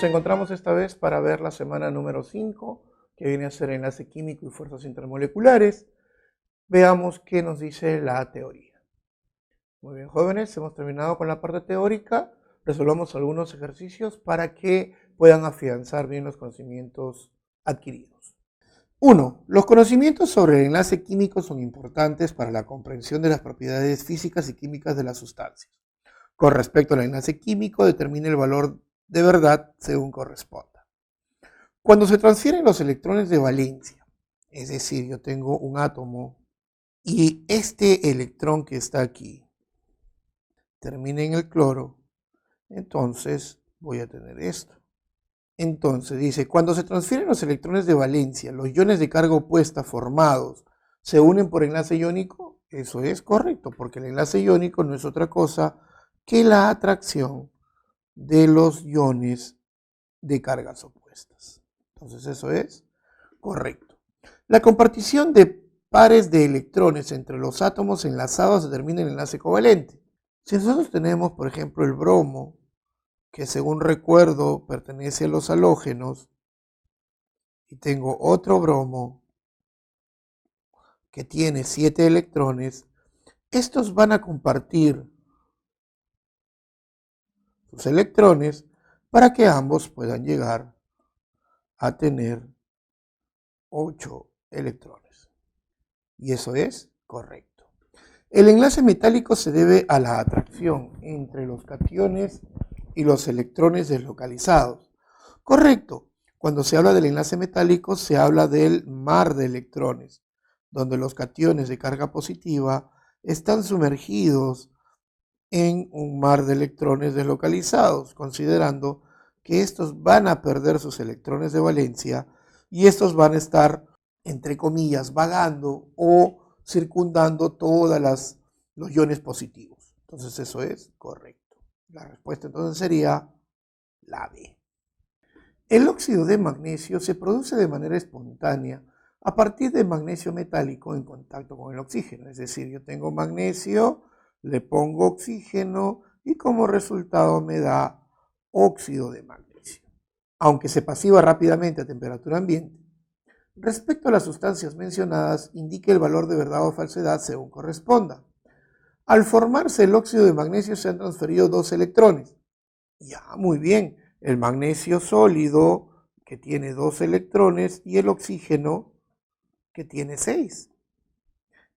Nos encontramos esta vez para ver la semana número 5, que viene a ser enlace químico y fuerzas intermoleculares. Veamos qué nos dice la teoría. Muy bien, jóvenes, hemos terminado con la parte teórica. Resolvamos algunos ejercicios para que puedan afianzar bien los conocimientos adquiridos. 1. Los conocimientos sobre el enlace químico son importantes para la comprensión de las propiedades físicas y químicas de las sustancias. Con respecto al enlace químico, determine el valor de verdad según corresponda. Cuando se transfieren los electrones de valencia, es decir, yo tengo un átomo y este electrón que está aquí termina en el cloro, entonces voy a tener esto. Entonces dice, cuando se transfieren los electrones de valencia, los iones de carga opuesta formados se unen por enlace iónico. Eso es correcto, porque el enlace iónico no es otra cosa que la atracción de los iones de cargas opuestas. Entonces eso es correcto. La compartición de pares de electrones entre los átomos enlazados determina el enlace covalente. Si nosotros tenemos, por ejemplo, el bromo, que según recuerdo pertenece a los halógenos, y tengo otro bromo que tiene 7 electrones, estos van a compartir sus electrones para que ambos puedan llegar a tener 8 electrones. Y eso es correcto. El enlace metálico se debe a la atracción entre los cationes y los electrones deslocalizados. Correcto. Cuando se habla del enlace metálico, se habla del mar de electrones, donde los cationes de carga positiva están sumergidos en un mar de electrones deslocalizados, considerando que estos van a perder sus electrones de valencia y estos van a estar, entre comillas, vagando o circundando todos los iones positivos. Entonces eso es correcto. La respuesta entonces sería la B. El óxido de magnesio se produce de manera espontánea a partir de magnesio metálico en contacto con el oxígeno. Es decir, yo tengo magnesio, le pongo oxígeno y como resultado me da óxido de magnesio, aunque se pasiva rápidamente a temperatura ambiente. Respecto a las sustancias mencionadas, indique el valor de verdad o falsedad según corresponda. Al formarse el óxido de magnesio se han transferido 2 electrones. Ya, muy bien. El magnesio sólido que tiene 2 electrones y el oxígeno que tiene 6.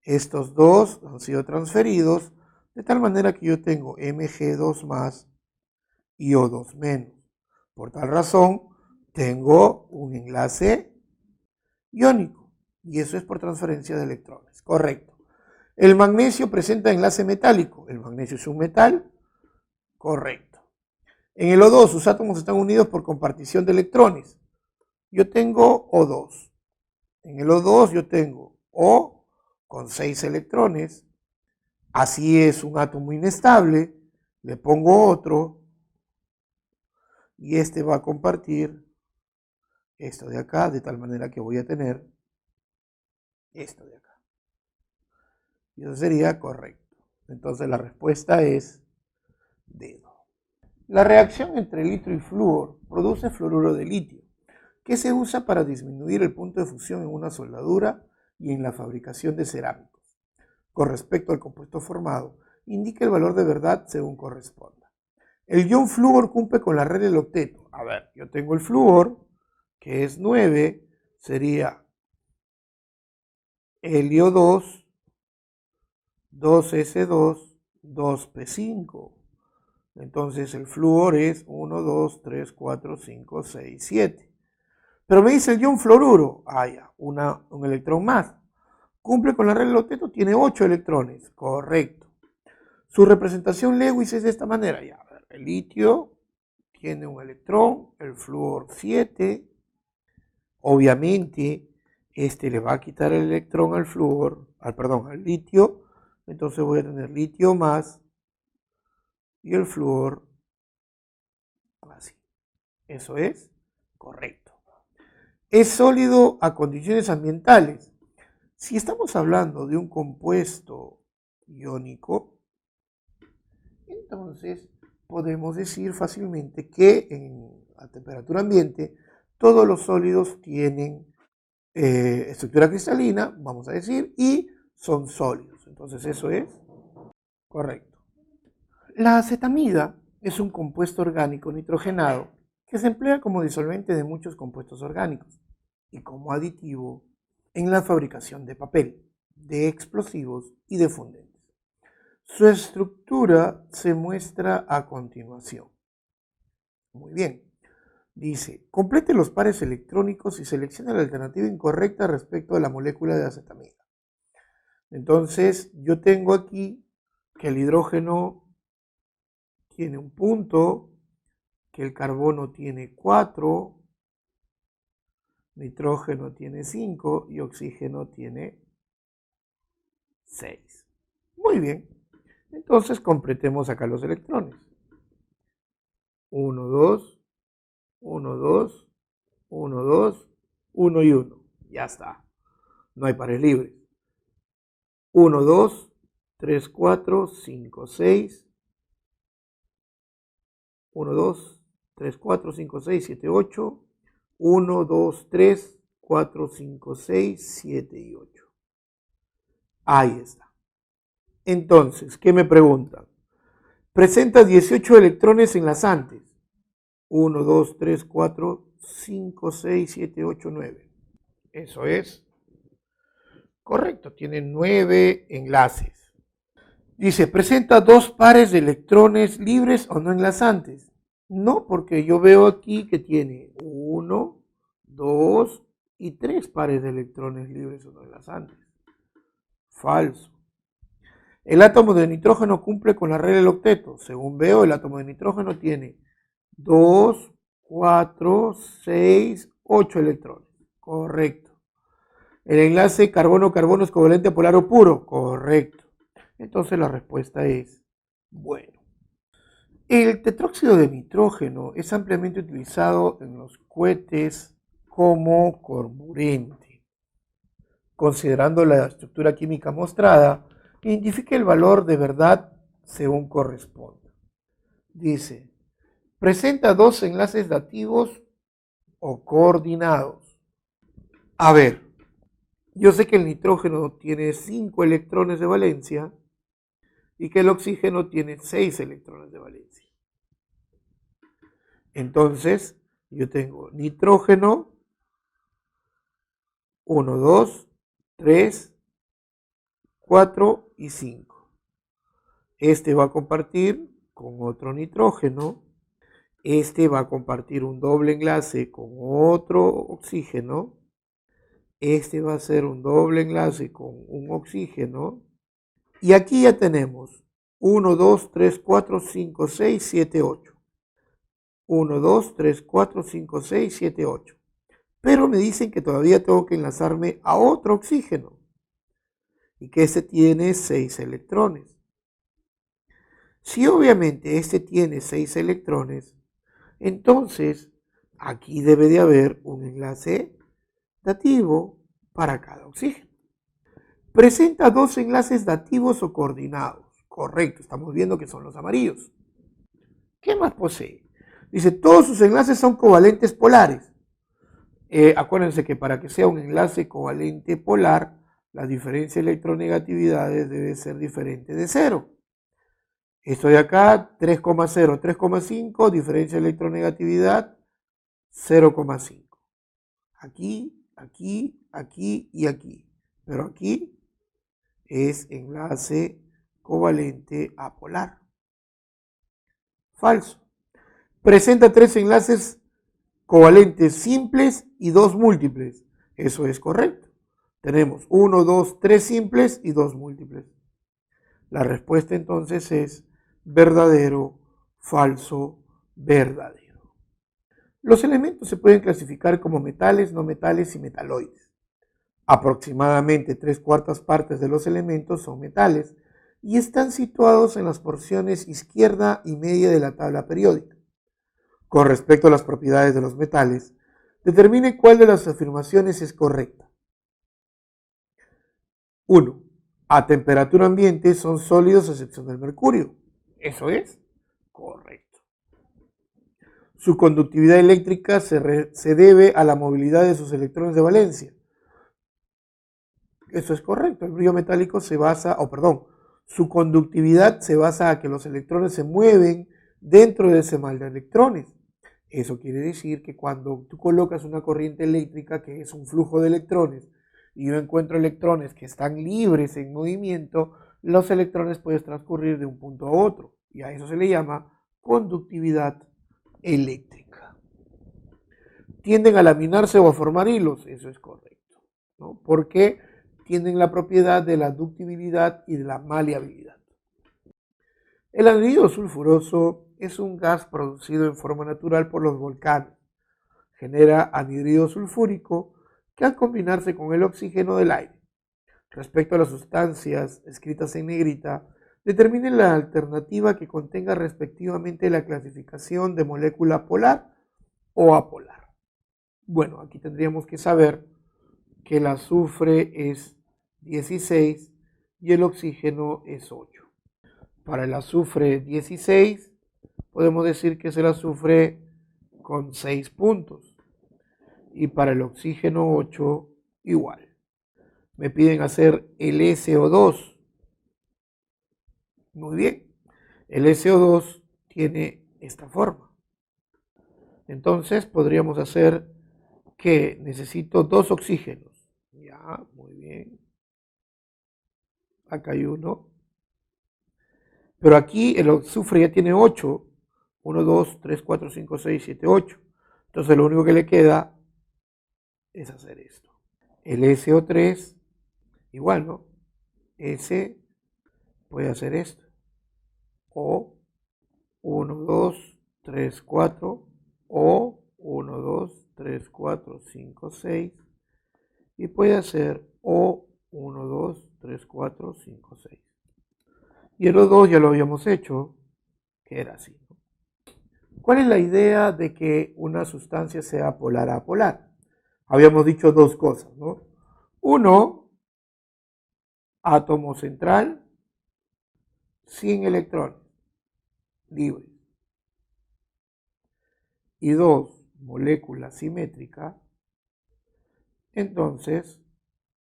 Estos dos han sido transferidos de tal manera que yo tengo Mg2 más y O2 menos. Por tal razón, tengo un enlace iónico y eso es por transferencia de electrones. Correcto. El magnesio presenta enlace metálico. El magnesio es un metal. Correcto. En el O2 sus átomos están unidos por compartición de electrones. Yo tengo O2. En el O2 yo tengo O con 6 electrones. Así es un átomo inestable. Le pongo otro. Y este va a compartir esto de acá, de tal manera que voy a tener esto de acá. Y eso sería correcto. Entonces la respuesta es D. La reacción entre litio y flúor produce fluoruro de litio, que se usa para disminuir el punto de fusión en una soldadura y en la fabricación de cerámicos. Con respecto al compuesto formado, indica el valor de verdad según corresponda. El ion flúor cumple con la regla del octeto. A ver, yo tengo el flúor, que es 9, sería helio 2, 2s2, 2p5. Entonces el flúor es 1, 2, 3, 4, 5, 6, 7. Pero me dice el ion fluoruro, ya, un electrón más. Cumple con la regla del octeto, tiene 8 electrones. Correcto. Su representación Lewis es de esta manera. Ya, a ver, el litio tiene un electrón, el flúor 7. Obviamente, este le va a quitar el electrón al flúor, al litio. Entonces voy a tener litio más y el flúor así. Eso es correcto. Es sólido a condiciones ambientales. Si estamos hablando de un compuesto iónico, entonces podemos decir fácilmente que en a temperatura ambiente, todos los sólidos tienen estructura cristalina, vamos a decir, y son sólidos. Entonces eso es correcto. La acetamida es un compuesto orgánico nitrogenado que se emplea como disolvente de muchos compuestos orgánicos y como aditivo en la fabricación de papel, de explosivos y de fundentes. Su estructura se muestra a continuación. Muy bien. Dice, complete los pares electrónicos y seleccione la alternativa incorrecta respecto a la molécula de acetamida. Entonces, yo tengo aquí que el hidrógeno tiene un punto, que el carbono tiene 4, nitrógeno tiene 5 y oxígeno tiene 6. Muy bien. Entonces, completemos acá los electrones. 1, 2, 1, 2, 1, 2, 1 y 1. Ya está. No hay pares libres. 1, 2, 3, 4, 5, 6. 1, 2, 3, 4, 5, 6, 7, 8. 1, 2, 3, 4, 5, 6, 7 y 8. Ahí está. Entonces, ¿qué me preguntan? Presenta 18 electrones enlazantes. 1, 2, 3, 4, 5, 6, 7, 8, 9. Eso es correcto, tiene 9 enlaces. Dice, presenta 2 pares de electrones libres o no enlazantes. No, porque yo veo aquí que tiene 1, 2 y 3 pares de electrones libres o no enlazantes. Falso. El átomo de nitrógeno cumple con la regla del octeto. Según veo, el átomo de nitrógeno tiene 2, 4, 6, 8 electrones. Correcto. El enlace carbono-carbono es covalente polar o puro. Correcto. Entonces la respuesta es bueno. El tetróxido de nitrógeno es ampliamente utilizado en los cohetes como carburante. Considerando la estructura química mostrada, identifique el valor de verdad según corresponda. Dice, presenta 2 enlaces dativos o coordinados. A ver, yo sé que el nitrógeno tiene 5 electrones de valencia y que el oxígeno tiene 6 electrones de valencia. Entonces, yo tengo nitrógeno 1, 2, 3, 4 y 5. Este va a compartir con otro nitrógeno. Este va a compartir un doble enlace con otro oxígeno. Este va a ser un doble enlace con un oxígeno. Y aquí ya tenemos 1, 2, 3, 4, 5, 6, 7, 8. 1, 2, 3, 4, 5, 6, 7, 8. Pero me dicen que todavía tengo que enlazarme a otro oxígeno. Y que este tiene 6 electrones. Si obviamente este tiene 6 electrones, entonces aquí debe de haber un enlace dativo para cada oxígeno. Presenta 2 enlaces dativos o coordinados. Correcto, estamos viendo que son los amarillos. ¿Qué más posee? Dice, todos sus enlaces son covalentes polares. Acuérdense que para que sea un enlace covalente polar, la diferencia de electronegatividades debe ser diferente de 0. Esto de acá, 3,0, 3,5, diferencia de electronegatividad, 0,5. Aquí, aquí, aquí y aquí. Pero aquí es enlace covalente apolar. Falso. Presenta 3 enlaces covalentes simples y 2 múltiples. Eso es correcto. Tenemos 1, 2, 3 simples y 2 múltiples. La respuesta entonces es verdadero, falso, verdadero. Los elementos se pueden clasificar como metales, no metales y metaloides. Aproximadamente 3/4 partes de los elementos son metales y están situados en las porciones izquierda y media de la tabla periódica. Con respecto a las propiedades de los metales, determine cuál de las afirmaciones es correcta. 1. A temperatura ambiente son sólidos a excepción del mercurio. ¿Eso es? Correcto. Su conductividad eléctrica se debe a la movilidad de sus electrones de valencia. Eso es correcto. El brillo metálico se basa, su conductividad se basa a que los electrones se mueven dentro de ese mal de electrones. Eso quiere decir que cuando tú colocas una corriente eléctrica, que es un flujo de electrones, y yo encuentro electrones que están libres en movimiento, los electrones pueden transcurrir de un punto a otro. Y a eso se le llama conductividad eléctrica. Tienden a laminarse o a formar hilos. Eso es correcto, ¿no? Porque tienen la propiedad de la ductibilidad y de la maleabilidad. El anhídrido sulfuroso es un gas producido en forma natural por los volcanes. Genera anhídrido sulfúrico que al combinarse con el oxígeno del aire. Respecto a las sustancias escritas en negrita, determinen la alternativa que contenga respectivamente la clasificación de molécula polar o apolar. Bueno, aquí tendríamos que saber que el azufre es 16 y el oxígeno es 8. Para el azufre 16 podemos decir que es el azufre con 6 puntos y para el oxígeno 8 igual. Me piden hacer el SO2. Muy bien, el SO2 tiene esta forma. Entonces podríamos hacer que necesito 2 oxígenos. Ya, muy bien. Acá hay uno. Pero aquí el azufre ya tiene 8. 1, 2, 3, 4, 5, 6, 7, 8. Entonces lo único que le queda es hacer esto. El SO3, igual, ¿no? S puede hacer esto. O 1, 2, 3, 4. O 1, 2, 3, 4, 5, 6. Y puede hacer O 1, 2, 3, 4, 5, 6. Y el O2 ya lo habíamos hecho, que era así, ¿no? ¿Cuál es la idea de que una sustancia sea polar a apolar? Habíamos dicho dos cosas, ¿no? Uno, átomo central sin electrones libres. Y dos, molécula simétrica. Entonces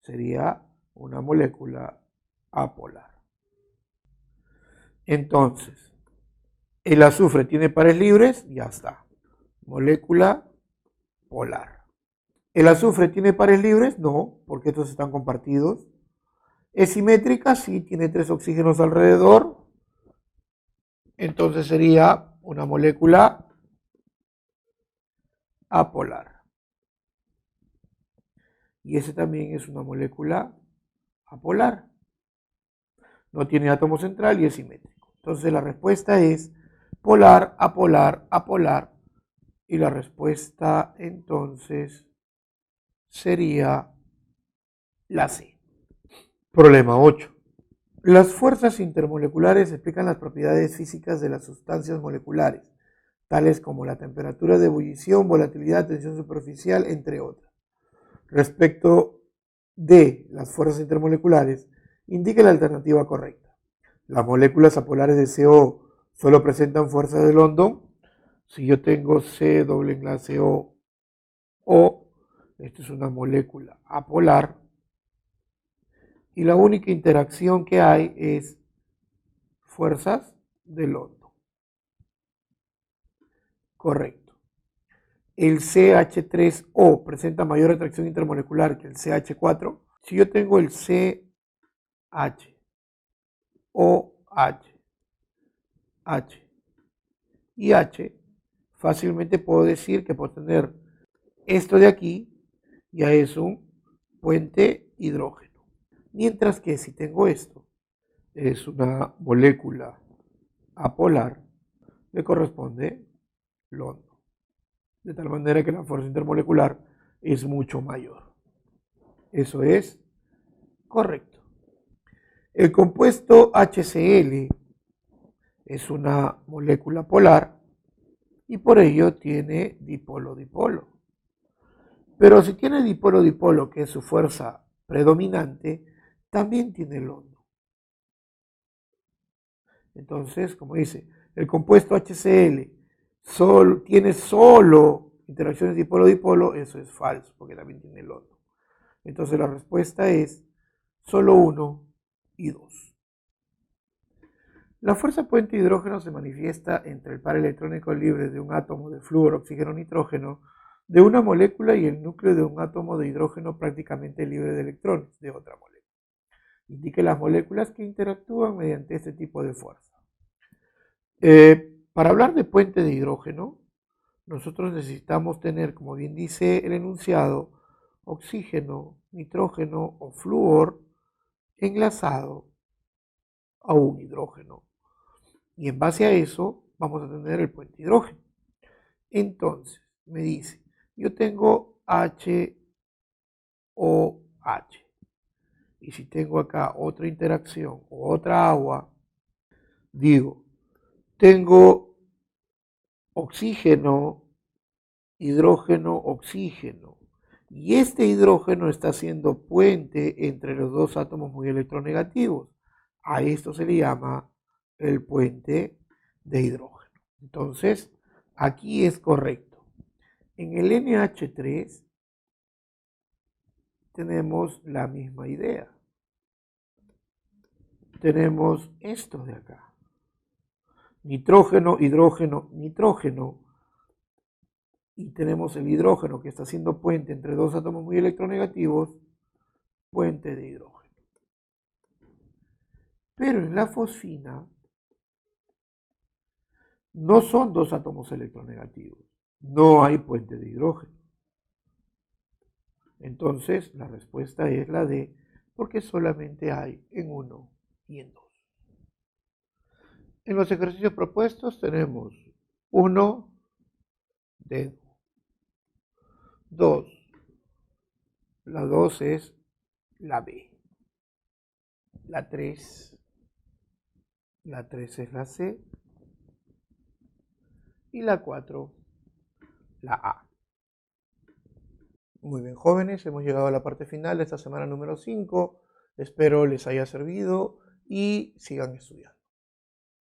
sería una molécula apolar. Entonces, el azufre tiene pares libres, ya está. Molécula polar. ¿El azufre tiene pares libres? No, porque estos están compartidos. ¿Es simétrica? Sí, tiene 3 oxígenos alrededor. Entonces sería una molécula apolar. Y ese también es una molécula apolar. No tiene átomo central y es simétrico. Entonces la respuesta es polar, apolar, apolar. Y la respuesta entonces sería la C. Problema 8. Las fuerzas intermoleculares explican las propiedades físicas de las sustancias moleculares, tales como la temperatura de ebullición, volatilidad, tensión superficial, entre otras. Respecto de las fuerzas intermoleculares, indique la alternativa correcta. Las moléculas apolares de CO solo presentan fuerza de London. Si yo tengo C doble enlace O, esto es una molécula apolar, y la única interacción que hay es fuerzas de London. Correcto. El CH3O presenta mayor atracción intermolecular que el CH4. Si yo tengo el CH, OH, H y H, fácilmente puedo decir que por tener esto de aquí ya es un puente hidrógeno. Mientras que si tengo esto, es una molécula apolar, le corresponde London. De tal manera que la fuerza intermolecular es mucho mayor. Eso es correcto. El compuesto HCl es una molécula polar y por ello tiene dipolo-dipolo. Pero si tiene dipolo-dipolo, que es su fuerza predominante, también tiene London. Entonces, como dice, el compuesto HCl tiene solo interacciones dipolo-dipolo, eso es falso, porque también tiene el otro. Entonces la respuesta es solo 1 y 2. La fuerza puente hidrógeno se manifiesta entre el par electrónico libre de un átomo de flúor, oxígeno, nitrógeno, de una molécula y el núcleo de un átomo de hidrógeno prácticamente libre de electrones de otra molécula. Indique las moléculas que interactúan mediante este tipo de fuerza. Para hablar de puente de hidrógeno, nosotros necesitamos tener, como bien dice el enunciado, oxígeno, nitrógeno o flúor enlazado a un hidrógeno. Y en base a eso vamos a tener el puente hidrógeno. Entonces, me dice, yo tengo HOH. Y si tengo acá otra interacción o otra agua, digo, tengo oxígeno, hidrógeno, oxígeno. Y este hidrógeno está haciendo puente entre los dos átomos muy electronegativos. A esto se le llama el puente de hidrógeno. Entonces, aquí es correcto. En el NH3 tenemos la misma idea. Tenemos esto de acá. Nitrógeno, hidrógeno, nitrógeno. Y tenemos el hidrógeno que está haciendo puente entre dos átomos muy electronegativos, puente de hidrógeno. Pero en la fosfina no son dos átomos electronegativos, no hay puente de hidrógeno. Entonces la respuesta es la D, porque solamente hay en 1 y en 2. En los ejercicios propuestos tenemos 1, dedo. 2, la 2 es la B. La 3 es la C. Y la 4, la A. Muy bien, jóvenes, hemos llegado a la parte final de esta semana número 5. Espero les haya servido y sigan estudiando.